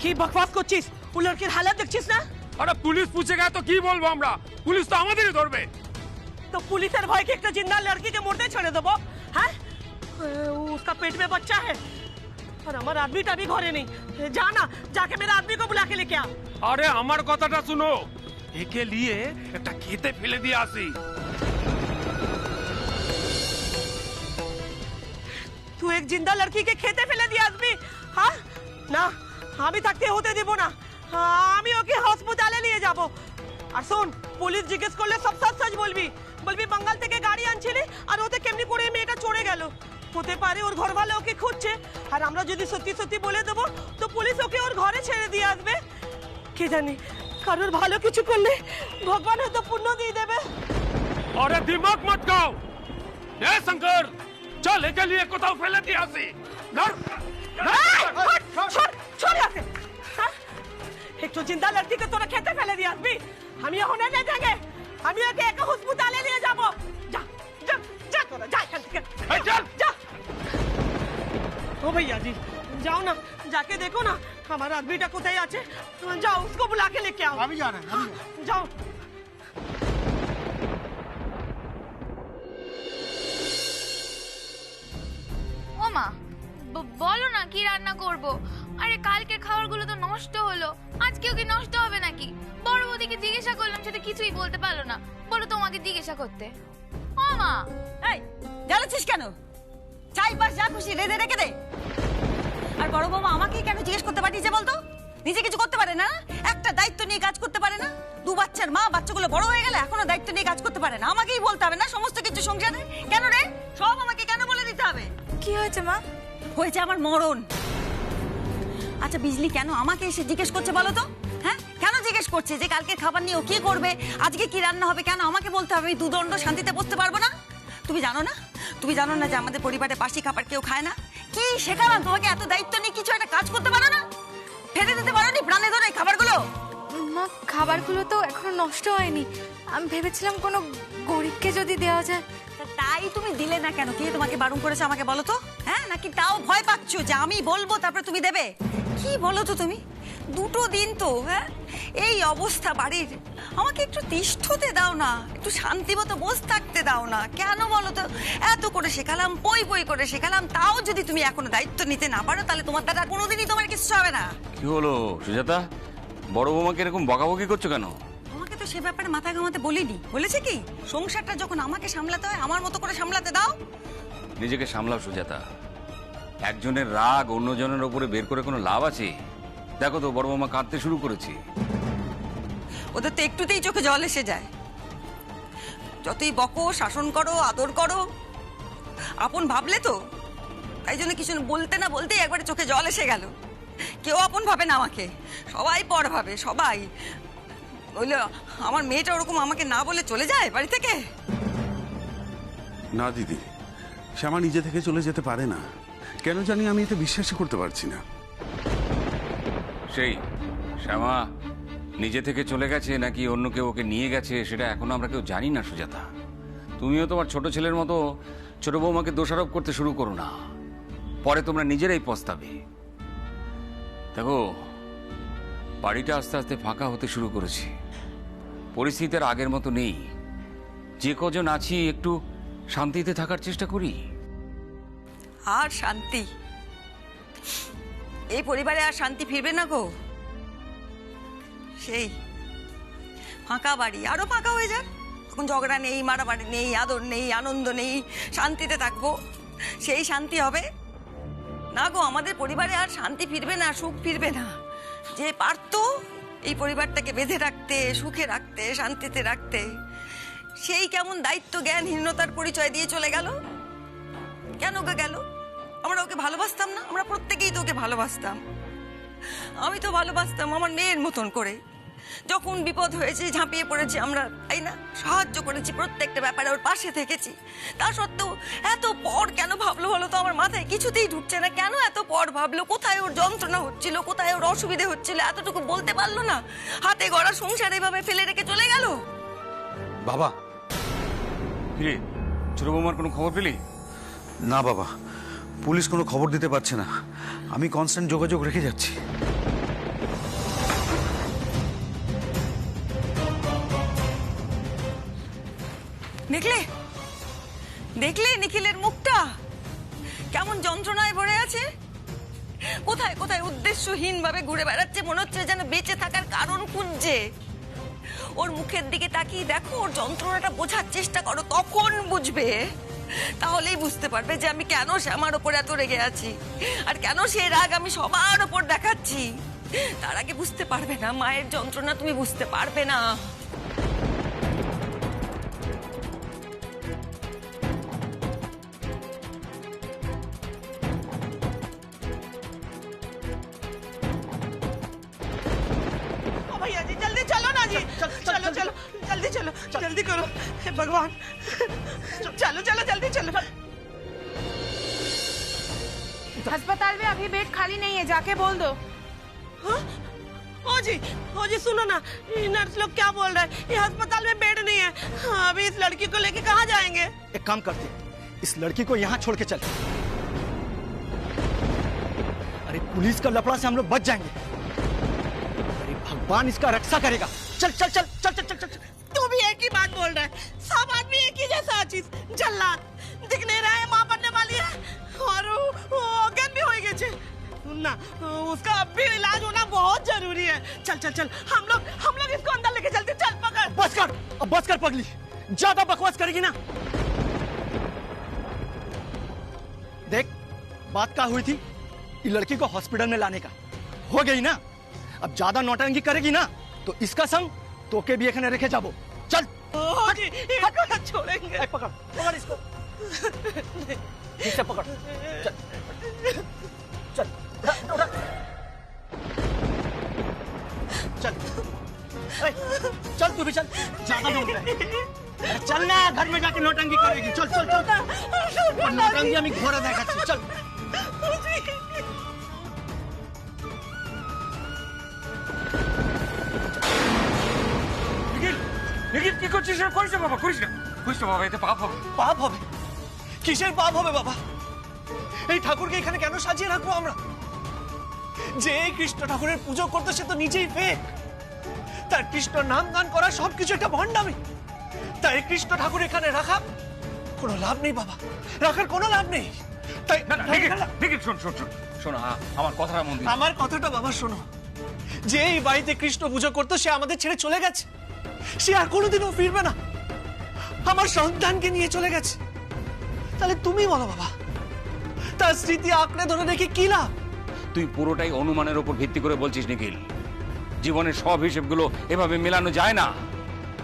কি বকবাস করছিস? ও লড়কির হালত দেখছিস না? আরে পুলিশ पूछेगा तो কি বলবো আমরা? পুলিশ তো আমাদেরই ধরবে। तो पुलिसर भय के एक जिंदा लड़की के मुर्दे छोड़े देबो? हैं? उसका पेट में बच्चा है और हमारा आदमी भी घरे नहीं। जा ना, जाके मेरा आदमी को बुला के लेके आ। আরে আমার কথাটা শুনো, একে নিয়ে একটা খেতে ফেলে দিয়ে আসি। तू एक जिंदा लड़की के खेते फेले दिया आदमी? हाँ ना, আমি থাকতে হতে দেব না। আমি ওকে হাসপাতালে নিয়ে যাব। আর শোন, পুলিশ জিজ্ঞেস করলে সব সব সच বলবি। বলবি বাঙ্গাল থেকে গাড়ি আনছিলি আর ওতে কেমনি করে মেয়েটা চড়ে গেল। হতে পারে ওর ঘরওয়ালা ওকে খুঁজছে, আর আমরা যদি সত্যি সত্যি বলে দেব তো পুলিশ ওকে ওর ঘরে ছেড়ে দিয়ে আসবে। কে জানে, কারোর ভালো কিছু করলে ভগবান হয়তো পুণ্য দিয়ে দেবে। আরে দিমাগ মত খাও। এ শঙ্কর, চল একে নিয়ে কোথাও ফেলে দিয়ে আসি। ধর। छोड़ यहाँ से। हाँ? एक तो जिंदा लड़की को तोरा खेते फैले दिया आदमी। हम ये होने नहीं देंगे। हम ये के हॉस्पिटल ले जाबो। जा जा जा तोरा जा यहाँ से। चल जा। ओ भैया जी, जाओ ना, जाके देखो ना हमारा आदमी टा कोথায় আছে। जाओ उसको बुला के लेके आओ। अभी जा रहे हैं, जाओ। ও মা, বলো না কি রান্না করব। আরে কালকের খাবারগুলো তো নষ্ট হলো, আজকেও কি নষ্ট হবে নাকি? বড় বৌদিকে জিজ্ঞাসা করলাম, সেটা কিছুই বলতে পারলো না। বলো তোমাকে জিজ্ঞাসা করতে। ও মা, এই জ্বালাচ্ছিস কেন? চাই পাস যা খুশি রেঁধে রেখে দে। আর বড় বৌমা আমাকেই কেন জিজ্ঞেস করতে পাঠিয়েছে বলতো? নিজে কিছু করতে পারে না? একটা দায়িত্ব নিয়ে কাজ করতে পারে না? দু বাচ্চার মা, বাচ্চাগুলো বড় হয়ে গেলে এখনো দায়িত্ব নিয়ে কাজ করতে পারে না? আমাকেই বলতে হবে না সমস্ত কিছু সংসারে? কেন রে, সব আমাকে কেন বলে দিতে হবে? কি হয়েছে মা? হয়েছে আমার মরণ। আচ্ছা বিজলি কেন আমাকে এসে জিজ্ঞেস করছে বলো তো? হ্যাঁ, কেন জিজ্ঞেস করছে যে কালকে খাবার নিয়ে ও কি করবে, আজকে কি রান্না হবে? কেন আমাকে বলতে হবে? আমি দুদণ্ড শান্তিতে বসতে পারবো না? তুমি জানো না, তুমি জানো না যে আমাদের পরিবারে বাসি খাবার কেউ খায় না? কি শেখালাম তোমাকে? এত দায়িত্ব নিয়ে কিছু একটা কাজ করতে পারো না? ফেলে দিতে পারো নি প্রাণে ধরে এই খাবারগুলো? মা, খাবারগুলো তো এখনো নষ্ট হয়নি। আমি ভেবেছিলাম কোনো গরিবকে যদি দেওয়া যায়। তাই তুমি দিলে না কেন? কে তোমাকে বারণ করেছে আমাকে বলো তো? হ্যাঁ, নাকি তাও ভয় পাচ্ছ যে আমি বলবো তারপরে তুমি দেবে? কি বলো তো তুমি? দুটো দিন তো, হ্যাঁ, এই অবস্থা বাড়ির। আমাকে একটু তিষ্ঠতে দাও না, একটু শান্তি মতো বসে থাকতে দাও না। কেন বলো তো? এত করে শেখালাম, পই পই করে শেখালাম, তাও যদি তুমি এখনো দায়িত্ব নিতে না পারো তাহলে তোমার দ্বারা কোনোদিনই তোমার কিছু হবে না। কি হলো সুজাতা, বড় বৌমাকে এরকম বকাবকি করছো কেন? আমাকে তো সে ব্যাপারে মাথা ঘামাতে বলিনি। বলেছে কি, সংসারটা যখন আমাকে সামলাতে হয় আমার মতো করে সামলাতে দাও। নিজেকে সামলাও সুজাতা। একজনের রাগ অন্যজনের উপরে বের করে কোনো লাভ আছে? দেখো তো বড় বৌমা কাঁদতে শুরু করেছে। ওদের তো একটুতেই চোখে জল এসে যায়। যতই বকো, শাসন করো, আদর করো, আপন ভাবলে তো। তাই জন্য কিছু বলতে না বলতেই একবারে চোখে জল এসে গেল। কেউ আপন ভাবে না আমাকে, সবাই পর ভাবে, সবাই। বললো আমার মেয়েটা ওরকম আমাকে না বলে চলে যায় বাড়ি থেকে? না দিদি, শ্যামা নিজে থেকে চলে যেতে পারে না। কেন জানি আমি এতে বিশ্বাসই করতে পারছি না। সেই শ্যামা নিজে থেকে চলে গেছে নাকি অন্য কেউ ওকে নিয়ে গেছে সেটা এখনো আমরা কেউ জানি না সুজাতা। তুমিও তোমার ছোট ছেলের মতো ছোট বৌমাকে দোষারোপ করতে শুরু করো না, পরে তোমরা নিজেরাই পস্তাবে। দেখো বাড়িটা আস্তে আস্তে ফাঁকা হতে শুরু করেছে, পরিস্থিতি আর আগের মতো নেই। যে কজন আছি একটু শান্তিতে থাকার চেষ্টা করি। আর শান্তি? এই পরিবারে আর শান্তি ফিরবে না গো। সেই ফাঁকা বাড়ি আরো ফাঁকা হয়ে যাক, তখন ঝগড়া নেই, মারামারি নেই, আদর নেই, আনন্দ নেই, শান্তিতে থাকবো, সেই শান্তি হবে না গো। আমাদের পরিবারে আর শান্তি ফিরবে না, সুখ ফিরবে না। যে পারতো এই পরিবারটাকে বেঁধে রাখতে, সুখে রাখতে, শান্তিতে রাখতে, সেই কেমন দায়িত্ব জ্ঞানহীনতার পরিচয় দিয়ে চলে গেল। কেন গেল? আমরা ওকে ভালোবাসতাম না? আমরা প্রত্যেকেই তো ওকে ভালোবাসতাম। আমি তো ভালোবাসতাম আমার মেয়ের মতন করে। যখন বিপদ হয়েছে ঝাঁপিয়ে পড়েছি আমরা, তাই না? সাহায্য করেছি প্রত্যেকটা ব্যাপারে, ওর পাশে থেকেছি। তা সত্ত্বেও এত পর কেন ভাবলো বলো তো? আমার মাথায় কিছুতেই ঢুকছে না। কেন এত পর ভাবলো? কোথায় ওর যন্ত্রণা হচ্ছিল, কোথায় ওর অসুবিধে হচ্ছিল, এতটুকু বলতে পারলো না? হাতে গড়া সংসার এভাবে ফেলে রেখে চলে গেল। বাবা। কিরে, ছোট বৌমার কোনো খবর পেলি? না বাবা, পুলিশ কোনো খবর দিতে পারছে না। আমি কনস্ট্যান্ট যোগাযোগ রেখে যাচ্ছি। দেখলে দেখলে নিখিলের মুখটা কেমন যন্ত্রণায় ভরে আছে? কোথায় কোথায় উদ্দেশ্যহীন ভাবে ঘুরে বেড়াচ্ছে, মনে হচ্ছে যেন বেঁচে থাকার কারণ খুঁজছে। ওর মুখের দিকে তাকিয়ে দেখো, ওর যন্ত্রণাটা বোঝার চেষ্টা করো, তখন বুঝবে। তাহলেই বুঝতে পারবে যে আমি কেন শ্যামার ওপর এত রেগে আছি, আর কেন সেই রাগ আমি সবার ওপর দেখাচ্ছি। তার আগে বুঝতে পারবে না, মায়ের যন্ত্রণা তুমি বুঝতে পারবে না। ओ भैया जी जल्दी चलो ना जी, चलो चलो जल्दी चलो, जल्दी करो, हे भगवान, चलो चलो जल्दी चलो। अस्पताल में अभी बेड खाली नहीं है, जाके बोल दो। हाँ? ओ जी सुनो ना, ये नर्स लोग क्या बोल रहे हैं, ये अस्पताल में बेड नहीं है। हाँ, अभी इस लड़की को लेके कहाँ जाएंगे? एक काम करते, इस लड़की को यहाँ छोड़ के चल। अरे पुलिस का लफड़ा से हम लोग बच जाएंगे। अरे भगवान इसका रक्षा करेगा। चल चल चल चल चल चल, चल। तू भी एक ही बात बोल रहा है, सब आदमी एक ही जैसा चीज, जल्लाद दिख नहीं रहा है, माँ बनने वाली है और वो ऑर्गन भी हो गए ना, उसका अब भी इलाज होना बहुत जरूरी है। चल चल चल, हम लोग इसको अंदर लेके चलते, चल पकड़। बस कर, अब बस कर पगली, ज्यादा बकवास करेगी ना। देख बात क्या हुई थी, ये लड़की को हॉस्पिटल में लाने का हो गई ना, अब ज्यादा नौटंकी करेगी ना तो इसका संग तो के भी एखने रेखे जाबो। चल ओ जी, इसको छोड़ेंगे। एक पकड़ पकड़ इसको, ठीक से पकड़। चल चल उठा, चल ए, चल तू भी चल, ज्यादा नहीं उठ रहा है। अरे चल ना, घर में जाके नौटंकी करेगी। चल चल चल, और नौटंकी हमें घोड़ा देखाচ্ছি। चल নিখিল, নিখিল কি করছিস? করিস না বাবা, করিস না বাবা, এতে পাপ হবে। পাপ হবে? কিসের পাপ হবে বাবা? এই ঠাকুরকে এখানে কেন সাজিয়ে রাখবো আমরা? যে এই কৃষ্ণ ঠাকুরের পুজো করতে সে তো নিজেই ফেক। তার কৃষ্ণ নাম গান করা সবকিছু একটা ভণ্ডামি। তাই কৃষ্ণ ঠাকুর এখানে রাখা কোনো লাভ নেই বাবা, রাখার কোনো লাভ নেই। তাই না না নিখিল, নিখিল শোন শোন শোন শোন, আমার কথাটা মন দিয়ে। আমার কথাটা বাবা শোনো, যে এই বাড়িতে কৃষ্ণ পুজো করতো সে আমাদের ছেড়ে চলে গেছে, সে আর কোনোদিনও ফিরবে না। আমার সন্তানকে নিয়ে চলে গেছে। তাহলে তুমি বলো বাবা, তার স্মৃতি আঁকড়ে ধরে রেখে কি লাভ? তুই পুরোটাই অনুমানের উপর ভিত্তি করে বলছিস নিখিল। জীবনের সব হিসেবগুলো এভাবে মেলানো যায় না।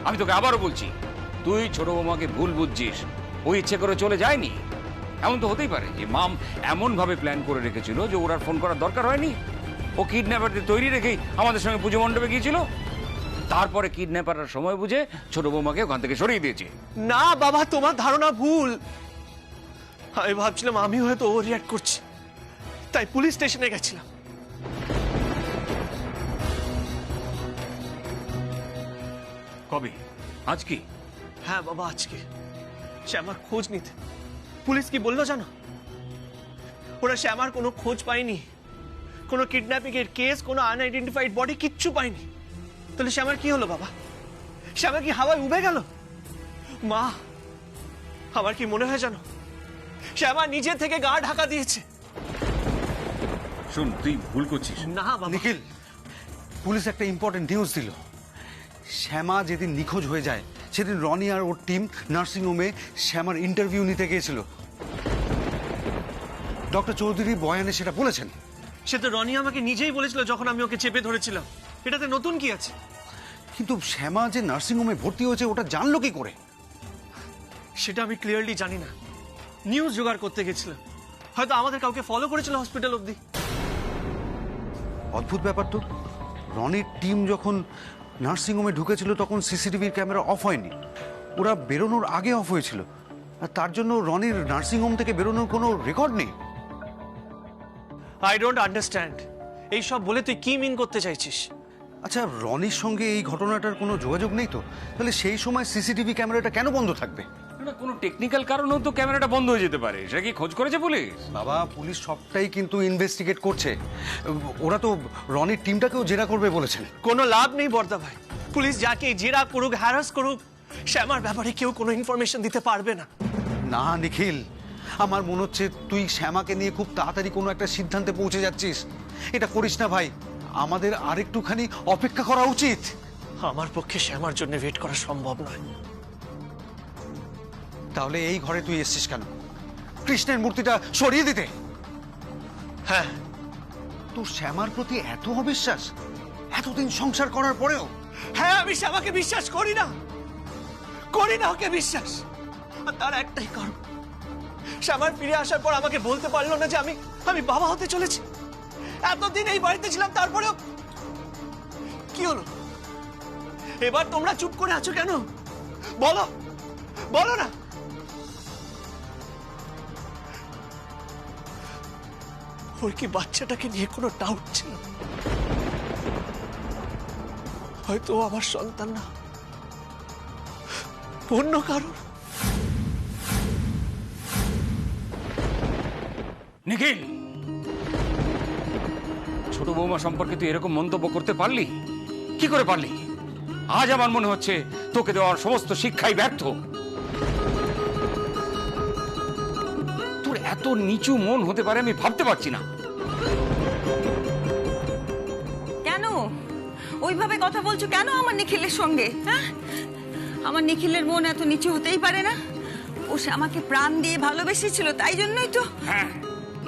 আমি তোকে আবারও বলছি, তুই ছোট বৌমাকে ভুল বুঝছিস। ও ইচ্ছে করে চলে যায়নি। এমন তো হতেই পারে যে মাম এমন ভাবে প্ল্যান করে রেখেছিল যে ওর আর ফোন করার দরকার হয়নি। ও কিডন্যাপারদের তৈরি রেখেই আমাদের সঙ্গে পুজো মণ্ডপে গিয়েছিল। তারপরে কিডন্যাপাররা সময় বুঝে ছোট বৌমাকে ওখান থেকে সরিয়ে দিয়েছে। না বাবা, তোমার ধারণা ভুল। আমি ভাবছিলাম আমি হয়তো ওভার রিঅ্যাক্ট করছি, তাই পুলিশ স্টেশনে গেছিলাম। কবে? আজ কি? হ্যাঁ বাবা, আজকে শ্যামার খোঁজ নিতে। পুলিশ কি বললো জানো? ওরা শ্যামার কোনো খোঁজ পায়নি, কোনো কিডন্যাপিং এর কেস, কোনো আনআইডেন্টিফাইড বডি কিচ্ছু পায়নি। তাহলে শ্যামার কি হলো বাবা? শ্যামা কি হাওয়ায় উবে গেল? মা, আমার কি মনে হয় জানো, শ্যামা নিজে থেকে গা ঢাকা দিয়েছে। শুন, তুই ভুল করছিস। না বাবা, নিখিল, পুলিশ একটা ইম্পর্টেন্ট নিউজ দিল। শ্যামা যেদিন নিখোঁজ হয়ে যায় সেদিন রনি আর ওর টিম নার্সিংহোমে শ্যামার ইন্টারভিউ নিতে গিয়েছিল। ডক্টর চৌধুরী বয়ানে সেটা বলেছেন। সে তো রনি আমাকে নিজেই বলেছিল যখন আমি ওকে চেপে ধরেছিলাম। এটাতে নতুন কি আছে? কিন্তু শ্যামা যে নার্সিংহোমে ভর্তি হয়েছে ওটা জানলো কি করে? সেটা আমি ক্লিয়ারলি জানি না। নিউজ জোগাড় করতে গেছিলাম, হয়তো আমাদের কাউকে ফলো করেছিল হসপিটাল অবধি। অদ্ভুত ব্যাপার তো, রনির টিম যখন নার্সিংহোমে ঢুকেছিল তখন সিসিটিভির ক্যামেরা অফ হয়নি, ওরা বেরোনোর আগে অফ হয়েছিল। আর তার জন্য রনির নার্সিংহোম থেকে বেরোনোর কোনো রেকর্ড নেই। আই ডোন্ট আন্ডারস্ট্যান্ড, এই সব বলে তুই কি মিন করতে চাইছিস? আচ্ছা, রনির সঙ্গে এই ঘটনাটার কোনো যোগাযোগ নেই তো? তাহলে সেই সময় সিসিটিভি ক্যামেরাটা কেন বন্ধ থাকবে? কোনো টেকনিক্যাল কারণেও তো ক্যামেরাটা বন্ধ হয়ে যেতে পারে। সেটা কি খোঁজ করেছে পুলিশ? বাবা, পুলিশ সবটাই কিন্তু ইনভেস্টিগেট করছে। ওরা তো রনির টিমটাকেও জেরা করবে বলেছেন। কোনো লাভ নেই বর্দা ভাই, পুলিশ যাকে জেরা করুক, হ্যারাস করুক, শ্যামার ব্যাপারে কেউ কোনো ইনফরমেশন দিতে পারবে না। না নিখিল, আমার মনে হচ্ছে তুই শ্যামাকে নিয়ে খুব তাড়াতাড়ি কোনো একটা সিদ্ধান্তে পৌঁছে যাচ্ছিস। এটা করিস না ভাই, আমাদের আরেকটুখানি অপেক্ষা করা উচিত। আমার পক্ষে শ্যামার জন্য ওয়েট করা সম্ভব নয়। তাহলে এই ঘরে তুই এসছিস কেন? কৃষ্ণের মূর্তিটা সরিয়ে দিতে? হ্যাঁ, তোর শ্যামার প্রতি এত অবিশ্বাস এতদিন সংসার করার পরেও? হ্যাঁ, আমি শ্যামাকে বিশ্বাস করি না, ওকে বিশ্বাস। আর তার একটাই কারণ, শ্যামার ফিরে আসার পর আমাকে বলতে পারলো না যে আমি বাবা হতে চলেছি। এতদিন এই বাড়িতে ছিলাম, তারপরেও কি হলো? এবার তোমরা চুপ করে আছো কেন? বলো, বলো না। ওর কি বাচ্চাটাকে নিয়ে কোনো ডাউট ছিল? হয়তো ও আমার সন্তান না, অন্য কারণ। নিখিল, ছোট বৌমা সম্পর্কে তুই এরকম মন্তব্য করতে পারলি? কি করে পারলি? আজ আমার মনে হচ্ছে তোকে দেওয়ার সমস্ত শিক্ষাই ব্যর্থ। তোর এত নিচু মন হতে পারে আমি ভাবতে পারছি না। কেন ওইভাবে কথা বলছো কেন আমার নিখিলের সঙ্গে? হ্যাঁ, আমার নিখিলের মন এত নিচু হতেই পারে না। ও আমাকে প্রাণ দিয়ে ভালোবেসেছিল, তাই জন্যই তো। হ্যাঁ,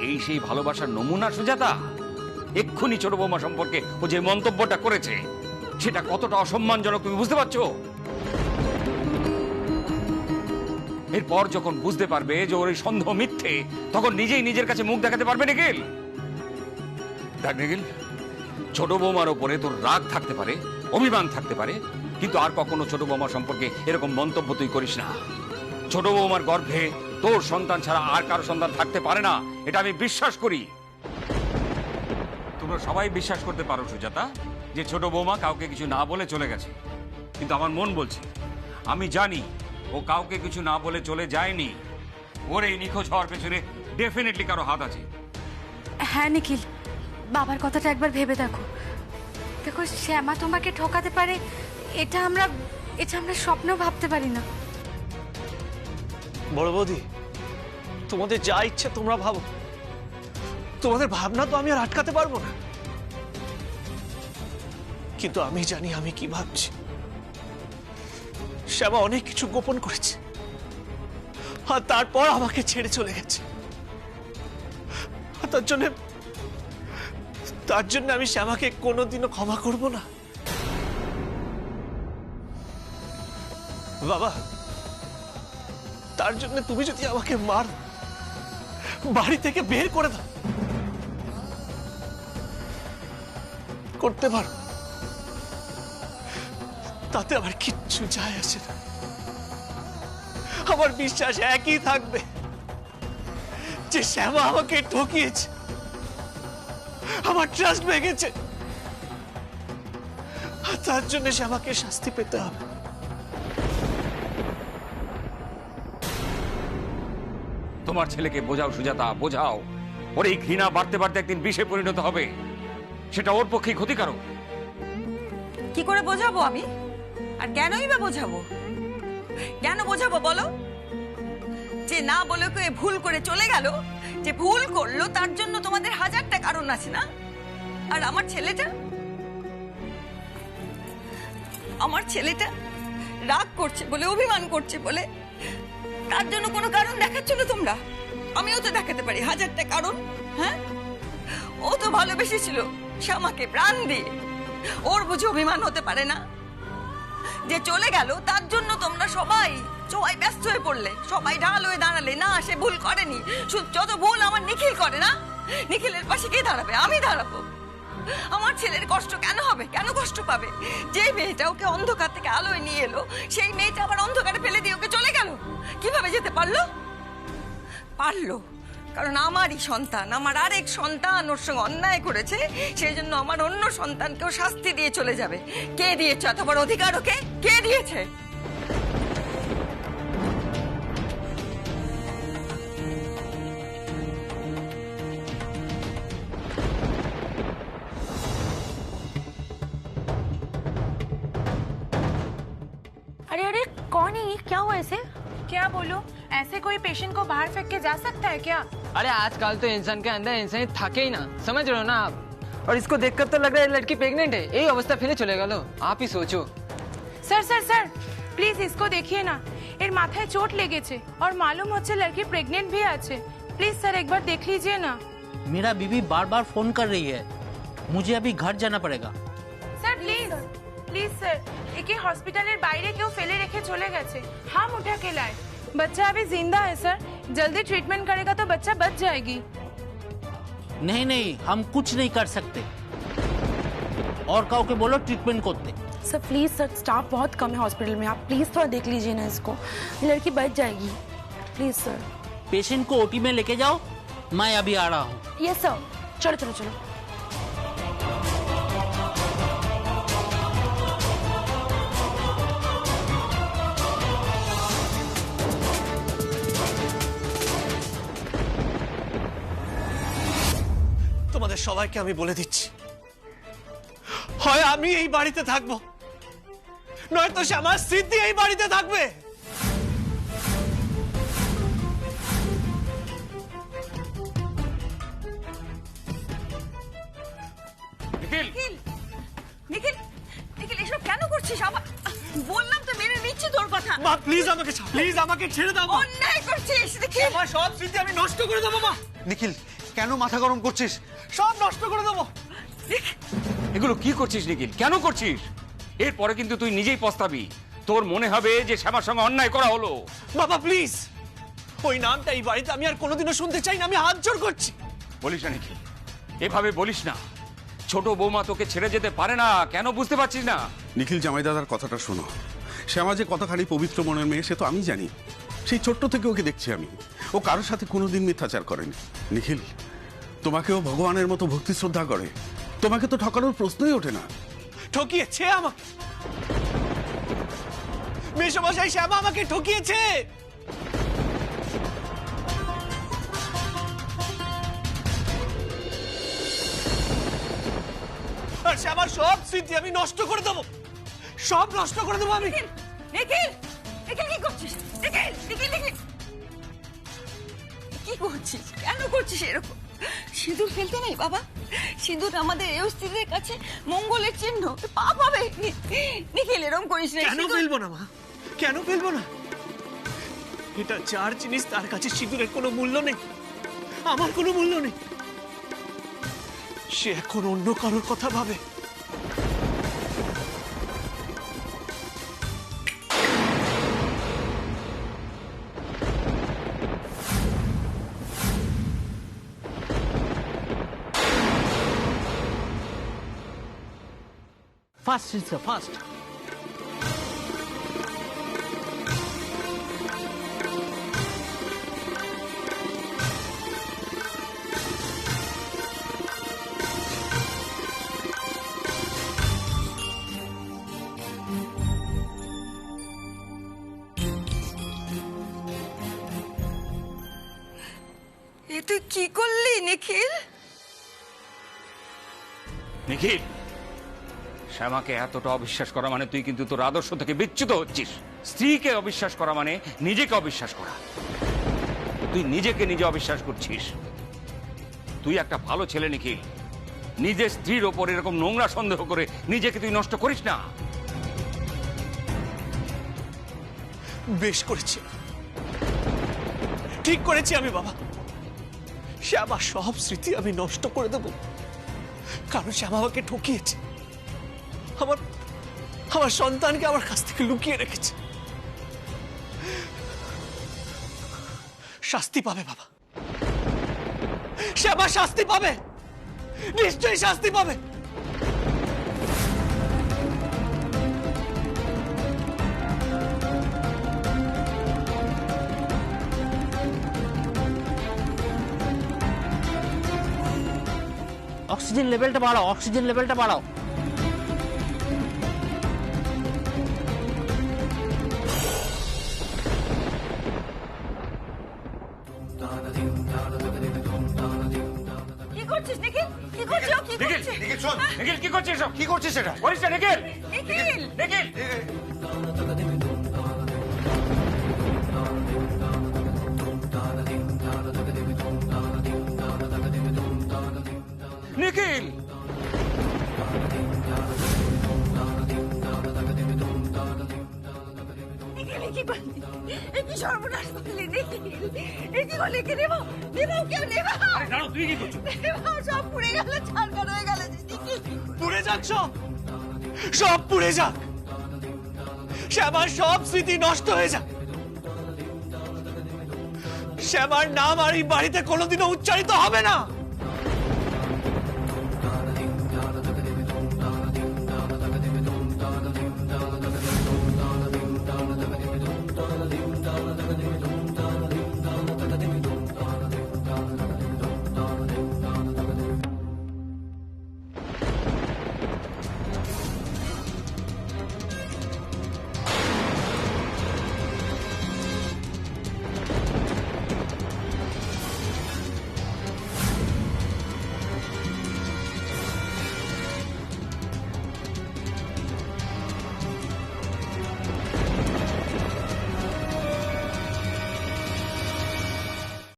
এই সেই ভালোবাসার নমুনা সুজাতা। এক্ষুনি ছোট বৌমা সম্পর্কে ও যে মন্তব্যটা করেছে সেটা কতটা অসম্মানজনক তুমি বুঝতে পারছো? এরপর যখন বুঝতে পারবে যে ওর এই সন্দেহ মিথ্যে, তখন নিজেই নিজের কাছে মুখ দেখাতে পারবে নিখিল। দেখ নিখিল, ছোট বৌমার ওপরে তোর রাগ থাকতে পারে, অভিমান থাকতে পারে, কিন্তু আর কখনো ছোট বৌমা সম্পর্কে এরকম মন্তব্য তুই করিস না। ছোট বৌমার গর্ভে তোর সন্তান ছাড়া আর কারো সন্তান থাকতে পারে না, এটা আমি বিশ্বাস করি। তোমরা সবাই বিশ্বাস করতে পারো সুজাতা যে ছোট বৌমা কাউকে কিছু না বলে চলে গেছে, কিন্তু আমার মন বলছে, আমি জানি ও কাউকে কিছু না বলে চলে যায়নি। ওর এই নিখোঁজ হওয়ার পেছনে ডেফিনেটলি কারো হাত আছে। হ্যাঁ নিখিল, বাবার কথাটা একবার ভেবে দেখো। দেখো, শ্যামা তোমাকে ঠকাতে পারে, এটা আমরা স্বপ্নেও ভাবতে পারি না। বড় বৌদি, তোমাদের যা ইচ্ছে তোমরা ভাবো, তোমাদের ভাবনা তো আমি আর আটকাতে পারবো না। কিন্তু আমি জানি আমি কি ভাবছি। শ্যামা অনেক কিছু গোপন করেছে, আর তারপর আমাকে ছেড়ে চলে গেছে। আর তার জন্য আমি শ্যামাকে কোনোদিনও ক্ষমা করব না। বাবা, তার জন্য তুমি যদি আমাকে মারো, বাড়ি থেকে বের করে দাও, করতে পারো, তাতে আমার কিচ্ছু যায় আসে না। আমার বিশ্বাস একই থাকবে যে শ্যামা আমাকে ঠকিয়েছে, আমার ট্রাস্ট ভেঙেছে, আর তার জন্য শ্যামাকে শাস্তি পেতে হবে। তোমার ছেলেকে বোঝাও সুজাতা, বোঝাও। ওর এই ঘৃণা বাড়তে বাড়তে একদিন বিষে পরিণত হবে, সেটা ওর পক্ষেই ক্ষতিকারক। কি করে বোঝাবো আমি? আর কেনই বা বোঝাবো? কেন বোঝাবো বলো? যে না বলে কে ভুল করে চলে গেল, যে ভুল করলো, তার জন্য তোমাদের হাজারটা কারণ আছে না? আর আমার ছেলেটা রাগ করছে বলে, অভিমান করছে বলে, তার জন্য কোনো কারণ দেখাচ্ছ না তোমরা? আমিও তো দেখাতে পারি হাজারটা কারণ। হ্যাঁ, ও তো ভালোবেসেছিল শ্যামাকে প্রাণ দিয়ে, ওর বুঝে অভিমান হতে পারে না? যে চলে গেল তার জন্য তোমরা সবাই ব্যস্ত হয়ে পড়লে, সবাই ঢাল হয়ে দাঁড়ালে। না, সে ভুল করেনি, যত ভুল আমার নিখিল করে। না, নিখিলের পাশে কে দাঁড়াবে? আমি দাঁড়াবো। আমার ছেলের কষ্ট কেন হবে? কেন কষ্ট পাবে? যে মেয়েটা ওকে অন্ধকার থেকে আলোয় নিয়ে এলো, সেই মেয়েটা আবার অন্ধকারে ফেলে দিয়ে ওকে চলে গেল। কিভাবে যেতে পারলো? কারণ আমারই সন্তান, আমার আরেক সন্তান ওর সঙ্গে অন্যায় করেছে, সেই জন্য আমার অন্য সন্তানকেও শাস্তি দিয়ে চলে যাবে। কে দিয়েছে এত বড় অধিকার ওকে? কে দিয়েছে? अरे अरे ऐसे? क्या बोलूं? ऐसे कोई पेशेंट को बाहर फेंक के जा सकता है क्या? अरे आजकल तो इंसान के अंदर इंसान थके ही ना, समझ रहे हो ना आप? और इसको देखकर तो लग रहा है लड़की प्रेग्नेंट है। यही अवस्था फिर चलेगा। लो आप ही सोचो। सर सर सर प्लीज इसको देखिए ना, এর মাথায় চোট লেগেছে और मालूम হচ্ছে लड़की प्रेग्नेंट भी আছে। प्लीज सर एक बार देख लीजिए ना। मेरा बीवी बार बार फोन कर रही है, मुझे अभी घर जाना पड़ेगा। স্যার প্লিজ প্লিজ স্যার, একে হসপিটালের বাইরে কেউ ফেলে রেখে চলে গেছে। हम उठा के लाए। बच्चा अभी जिंदा है सर, जल्दी ट्रीटमेंट करेगा तो बच्चा बच जाएगी। नहीं नहीं, हम कुछ नहीं कर सकते। और काउ के बोलो ट्रीटमेंट करते। सर प्लीज सर, स्टाफ बहुत कम है हॉस्पिटल में, आप प्लीज थोड़ा देख लीजिए ना इसको, लड़की बच जाएगी प्लीज सर। पेशेंट को ओटी में लेके जाओ, मैं अभी आ रहा हूँ। यस सर, चलो चलो चलो। তোমাদের সবাইকে আমি বলে দিচ্ছি, হয় আমি এই বাড়িতে থাকবো, নয়তো শ্যামার সিদ্ধি এই বাড়িতে থাকবে। নিখিল, নিখিল নিখিল এসব কেন করছিস? আমার বললাম তো মেনে নিচ্ছি তোর কথা। মা প্লিজ আমাকে প্লিজ আমাকে ছেড়ে দাও মা। অন্যায় করছিস নিখিল। আমার সব স্মৃতি আমি নষ্ট করে দেবো মা। নিখিল কেন মাথা গরম করছিস? সব নষ্ট করে দেবো। এগুলো কি করছিস নিখিল? কেন করছিস? এরপরে কিন্তু তুই নিজেই পস্তাবি। তোর মনে হবে যে শ্যামার সঙ্গে অন্যায় করা হলো। বাবা প্লিজ, ওই নামটা এই বাড়িতে আমি আর কোনোদিনও শুনতে চাই না, আমি হাত জোড় করছি। বলিস না নিখিল, এভাবে বলিস না। ছোট বৌমা তোকে ছেড়ে যেতে পারে না, কেন বুঝতে পারছিস না? নিখিল জামাই দাদার কথাটা শোনো। শ্যামা যে কতখানি পবিত্র মনের মেয়ে সে তো আমি জানি। সেই ছোট্ট থেকে ওকে দেখছি আমি, ও কারোর সাথে কোনোদিন মিথ্যাচার করেনি। নিখিল তোমাকেও ভগবানের মতো ভক্তি শ্রদ্ধা করে, তোমাকে তো ঠকানোর প্রশ্নই ওঠে না। ঠকিয়েছে আমাকে, মেশমশাই শ্যামা আমাকে ঠকিয়েছে। আর শ্যামার সব স্মৃতি আমি নষ্ট করে দেবো, সব নষ্ট করে দেবো আমি। নিখিল নিখিল কি করছিস? নিখিল নিখিল নিখিল কি করছিস? কেন করছিস এরকম? সিঁদুর ফেলতে নেই বাবা, সিঁদুর আমাদের এই স্ত্রীদের কাছে মঙ্গলের চিহ্ন, পাপ হবে। নিখিল এরকম করিস না। কেন ফেলবো না মা, কেন ফেলবো না? এটা যার জিনিস তার কাছে সিঁদুরের কোনো মূল্য নেই, আমার কোনো মূল্য নেই। সে এখন অন্য কারোর কথা ভাবে। Fast sister fast. এ তুই কি করলি নিখিল? নিখিল, শ্যামাকে এতটা অবিশ্বাস করা মানে তুই কিন্তু তোর আদর্শ থেকে বিচ্যুত হচ্ছিস। স্ত্রীকে অবিশ্বাস করা মানে নিজেকে অবিশ্বাস করা। তুই নিজেকে নিজে অবিশ্বাস করছিস। তুই একটা ভালো ছেলে নিখিল, নিজের স্ত্রীর ওপর এরকম নোংরা সন্দেহ করে নিজেকে তুই নষ্ট করিস না। বেশ করেছি, ঠিক করেছি আমি বাবা। শ্যামা সব স্মৃতি আমি নষ্ট করে দেব, কারণ শ্যামা আমাকে ঠকিয়েছে, আমার সন্তানকে আমার কাছ থেকে লুকিয়ে রেখেছে। শাস্তি পাবে বাবা, শ্যামা শাস্তি পাবে, নিশ্চয়ই শাস্তি পাবে। ऑक्सीजन लेवलটা বাড়াও, অক্সিজেন লেভেলটা বাড়াও। কি করছিস নিখিল? কি করছিস? কি নিখিল, করছিস? নিখিল শোন, নিখিল কি করছিস? কি করছিস এটা? করিস না নিখিল, নিখিল নিখিল। সর্বনাশ করলি নিখিল। এ কি করলি? কি নেবো নেবো কেউ নেবো? আরে দাঁড়াও, তুই কি করছো? সব পুড়ে গেল, ছাড়খাড় হয়ে গেল যে নিখিল। পুড়ে যাক সব, সব পুড়ে যাক, শ্যামার সব স্মৃতি নষ্ট হয়ে যাক, শ্যামার নাম আর এই বাড়িতে কোনোদিনও উচ্চারিত হবে না।